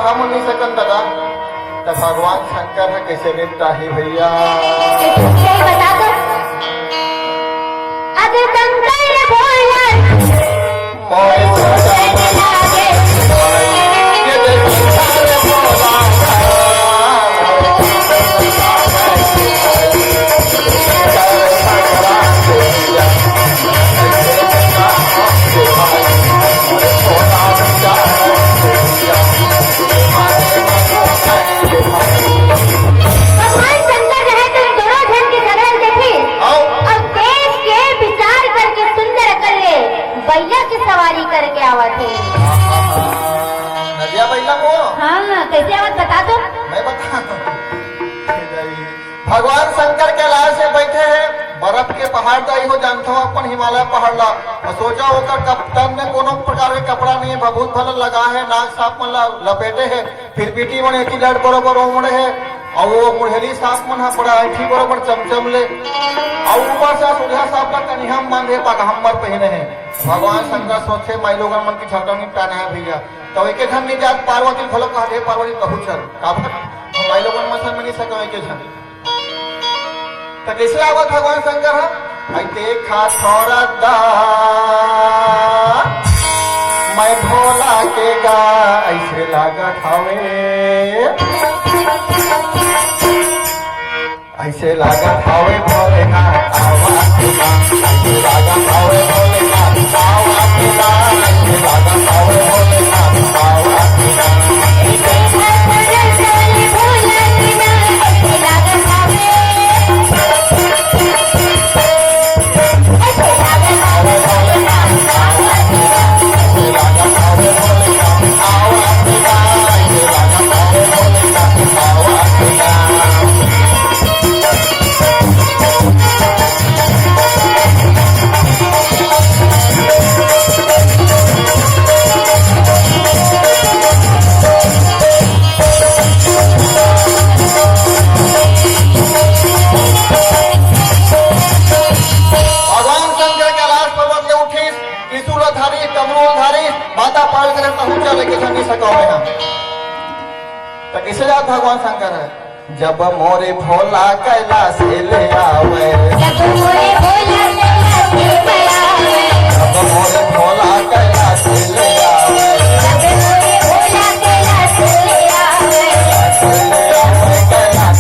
हम नहीं सकन दादा तो भगवान शंकर है कैसे निपटा ही भैया यही बता दो अगर शंकर भोला मोए सोचा लागे ये दिल सारे भोला बैला की सवारी करके आवत है। नदिया बैला वो हाँ कैसे आवत बता दो। मैं बता भगवान शंकर कैलाश से बैठे हैं बर्फ के पहाड़ दाई हो जानते हो अपन हिमालय पहाड़ ला और सोचा होकर कप्तान में कोनो प्रकार के कपड़ा नहीं है बहुत भला लगा है नाक साफ मन लपेटे है फिर पीटी मन एक लड़ बरोबर उमड़े है और वो मुढ़ेली साफ मन हा बड़ा ऐठी बरोबर चमचम ले और ऊपर से सुधा साफ का कनिहम बांधे पगहम्बर पहने हैं भगवान शंकर सोचे माई लोग मन की झटनी पहना है भैया तो एक धन नहीं जात पार्वती फलो कहा पार्वती कहू चल काबर माई लोग मन में नहीं सको एक धन तो कैसे आवत भगवान शंकर है देखा थोड़ा दा मैं भोला के गा ऐसे लागत हवे ऐसे लागत हवे भोलेनाथ आवा पिला ऐसे लागत हवे भोलेनाथ आवा पिला ऐसे लागत हवे भोलेनाथ आवा पिला भगवान शंकर है जब मोरे भोला कैलाश ले आवे जब मोरे भोला कैलाश ले आवे जब मोरे भोला कैलाश ले आवे जब मोरे भोला कैलाश ले आवे कैलाश ले आवे कैलाश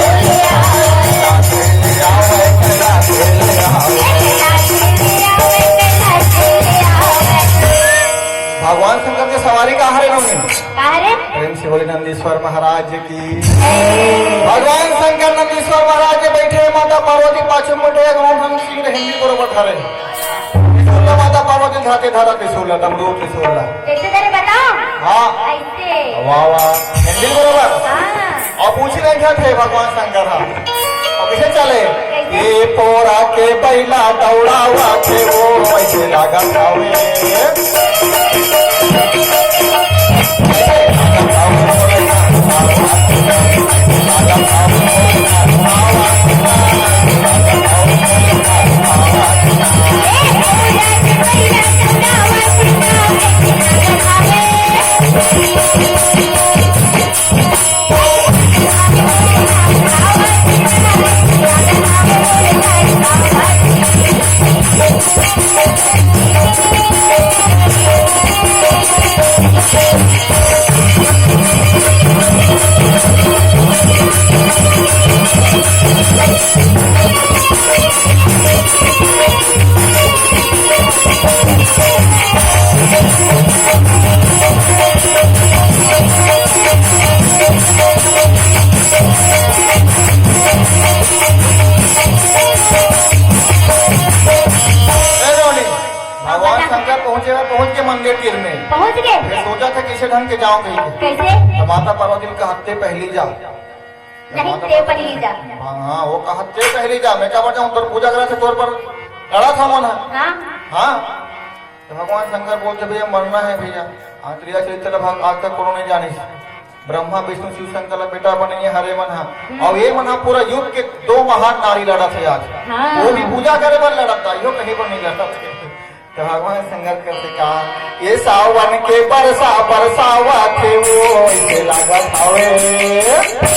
ले आवे कैलाश ले आवे कैलाश ले आवे भगवान शंकर के सवारी का हरे प्रेम से बोले नंदीश्वर महाराज की भगवान शंकर नंदीश्वर महाराज के बैठे माता पार्वती पाछे मुंडे हम सिंह हिंदी बरोबर धरे माता पार्वती धाके धारा त्रिशूल डमरू त्रिशूल कैसे करे बताओ हाँ ऐसे वाह वाह हिंदी बरोबर हाँ और पूछ रहे थे भगवान शंकर हाँ और कैसे चले ये पोरा के बैला दौड़ावा थे वो ऐसे लागत हवे पहुंच गए सोचा था किसी ढंग के जाऊंगे कैसे तो माता पार्वती का हत्ते पहली जा नहीं ते पहली जा हाँ वो का हत्ते पहली जा मैं क्या बताऊँ तोर पूजा करा थे तौर पर लड़ा था मन हाँ हाँ तो भगवान शंकर बोलते भैया मरना है भैया आंतरिया चरित्र भाग आज तक कोनो नहीं जानी ब्रह्मा विष्णु शिव शंकर का बेटा बनेंगे हरे मन और ये मन पूरा युग के दो महान नारी लड़ा थे आज वो भी पूजा करे पर लड़ा था यो कहीं पर नहीं लड़ता तो भगवान संगत करते कहा ये सावन के बरसा बरसावा थे वो ऐसे लागत हवे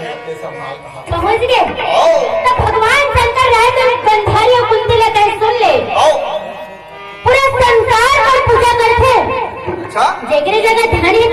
पहुंच गए तो भगवान शंकर रहे तो गंधारी और कुंती लेते सुन ले पूरा संसार और पूजा करते अच्छा जेकरे जगह धन ही